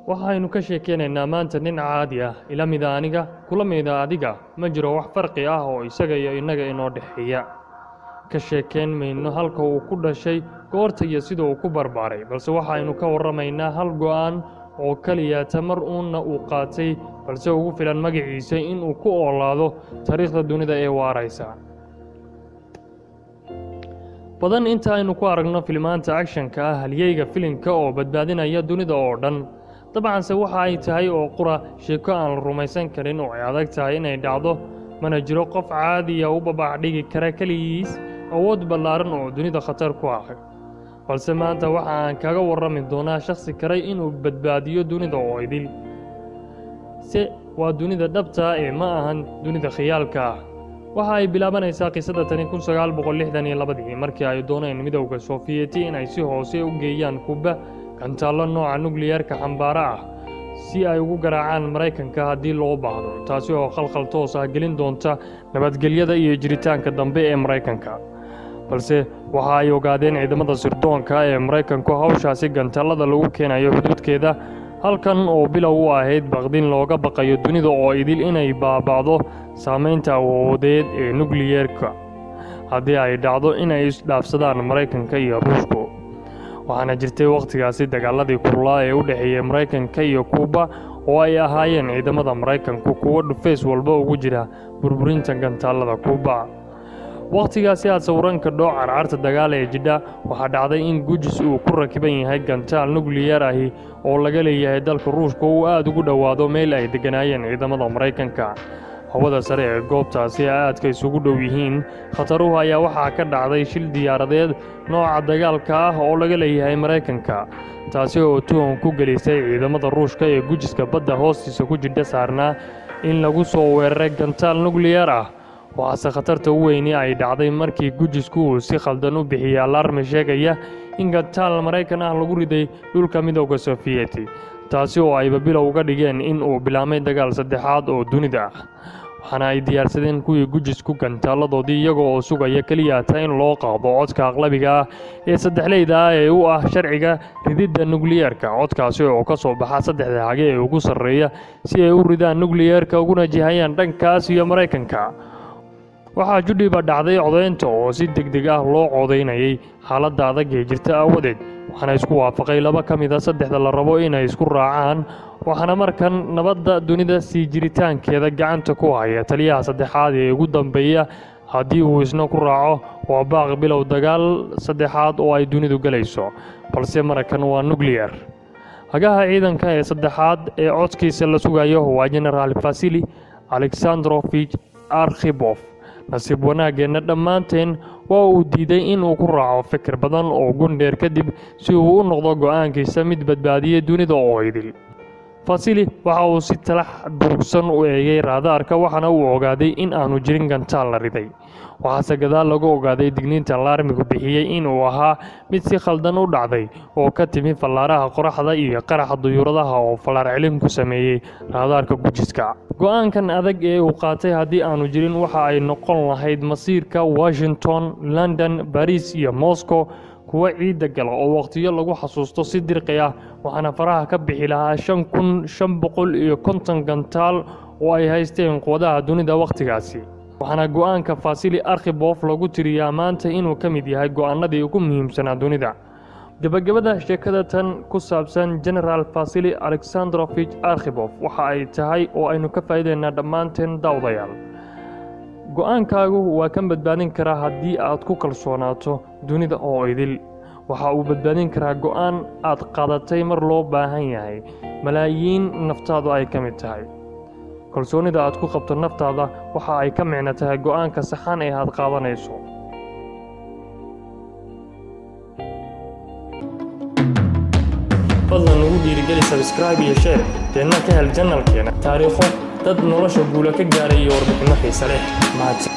waxaynu ka sheekeynaynaa maanta nin caadi ah ila mida aniga kula mida adiga ma jiro wax farqi ah oo isaga iyo inaga inoo dhexeeya ka sheekeyn mayno halka uu ku dhashay goorta iyo sida uu ku barbaaray balse waxaynu ka warramaynaa hal go'aan oo kaliya tamar uuna uu qaatay balse ugu filan magaciisa inuu ku oolaado taariikhda dunida ee waaraysa badan inta aynu ku aragno filmaanta actionka ah halyeyga filimka oo badbaadinaya dunida oo dhan dabcanse waxa ay tahay oo qura sheeko aan la rumaysan karin oo ay adag tahay inay dhacdo mana jiro qof caadiya u babax dhigi kara kaligiis awood ballaaran oo dunida khatar ku ah balse maanta waxa aan kaga warrami doonaa shakhsi kale inuu badbaadiyo dunida oo idil se waa dunida dhabta ee ma ahan dunida khiyaalka ah waxa ay bilaabanaysaa qisada tani 1962 markii ay dooneen midowga Sofiyeeti in ay si hoose u geeyaan Kuba gantaalo nooca nukliyeerka xambaara ah si ay ugu garaacaan Mareykanka haddii loo baahdo taasi oo khalkhal toos ah gelin doonta nabadgelyada iyo jiritaanka dambe ee Mareykanka balse waxa ay ogaadeen ciidamada sirdoonka ee Mareykanku hawshaasi gantaalada lagu keenayo xuduudkeeda halkan oo bilow u ahayd baqdin looga baqayo dunida oo idil inay baaba'do saameynta awoodeed ee nukliyeerka haddii ay dhacdo inay isdhaafsadaan Mareykanka iyo Ruushka waxaana jirtay waqtigaasi dagaaladii kululaa ee u dhaxeeyay Mareykanka iyo Kuba oo ay ahaayeen ciidamada Mareykanku kuwa dhufays walba ugu jira burburinta gantaalada Kuba waqtigaasi aad sawran ka dhoo carcarta dagaal ee jidha waxaa dhacday in gujis uu ku rakiban yahay gantaal nukliyeer ahi oo laga leeyahay dalka Ruushka uu aad ugu dhawaado meel ay deganaayeen ciidamada Mareykanka hawada sare ee goobtaasi aadka isugu dhow yihiin khataruhu ayaa waxaa ka dhacday shil diyaaradeed nooca dagaalka ah oo laga leeyahay Mareykanka taasi oo tuhun ku gelisay ciidamada Ruushka ee gujiska badda hoostiisa ku jidha saarnaa in lagu soo weeraray gantaal nukliyeer ah waxaase khatarta u weyni ay dhacday markii gujisku uu si khaldan u bixiyay alarm sheegaya in gantaal Mareykan ah lagu riday dhulka midowga Sofiyeeti taasi oo ay bilow uga dhigeen in uu bilaamay dagaal saddexaad oo dunida ah waxaana ay diyaarsadeen kuwii gujisku gantaaladoodii iyagoo oo sugaya kaliya in loo qaado codka aqlabiga ah ee saddexleyda ah ee u ah sharciga rididda nukliyeerka codkaasi oo ka soo baxa saddexda hage ee ugu sarreeya si ay u ridaan nukliyeerka uguna jihayaan dhankaas iyo Mareykanka waxaa judhiba dhacday codaynta oo si degdeg ah loo codaynayay xaaladda adag ee jirta awadeed waxaana isku waafaqay laba ka mid ah saddexda la rabo inay isku raacaan waxaana markan nabadda dunida sii jiritaankeeda gacanta ku haya taliyaha saddexaad ee ugu dambeeya haddii uu isna ku raaco waa baaq bilow dagaal saddexaad oo ay dunidu galayso balse markan waa nukliyeer hagaha ciidanka ee saddexaad ee codkiisa la sugayo waa General Vasily Alexandrovich Arkhipov nasiib wanaageenna dhammaanteen waa uu diiday inuu ku raaco fikir badan oo gundheer kadib si uu u noqdo go'aankiisa mid badbaadiyay dunida oo idil Vasily waxa uu si talax durugsan u eegay raadaarka waxaana uu ogaaday in aanu jirin gantaal la riday waxaase gadaal lagu ogaaday digniinta alarmigu bixiyay inuu ahaa mid si khaldan u dhacday oo ka timi fallaaraha qoraxda iyo qaraxa duyuuradaha oo fallaar celin ku sameeyay raadaarka gujiska go'aankan adag ee uu qaatay haddii aanu jirin waxa ay noqon lahayd masiirka Washington, London, Paris iyo Moscow kuwa ciida gala oo waqtiyo lagu xasuusto si dirqi ah waxaana faraha ka bixi lahaa 5550 gantaal oo ay haysteen quwadaha dunida waqtigaasi waxaana go'aanka Vasily Arkhipov lagu tiriyaa maanta inuu ka mid yahay go'aanadii ugu muhiimsanaa dunida gabagabada sheekada tan ku saabsan General Vasily Alexandrovich Arkhipov waxa ay tahay oo aynu ka faa'iideynaa dhammaanteen daawadayaal go'aankaagu waa kan badbaadin karaa haddii aad ku kalsoonaato dunida oo idil waxa uu badbaadin karaa go'aan aad qaadatay mar loo baahan yahay malaayiin naftaadu ay ka mid tahay kalsoonida aad ku qabto naftaada waxa ay ka micno tahay go'aanka saxan ee aad qaadanayso fadlan ugu dhiirigeli subscribe iyo share deena ka hel channelkeena taariikho dad nolosha guula ka gaaray iyo warbixino xiiso leh mahadsan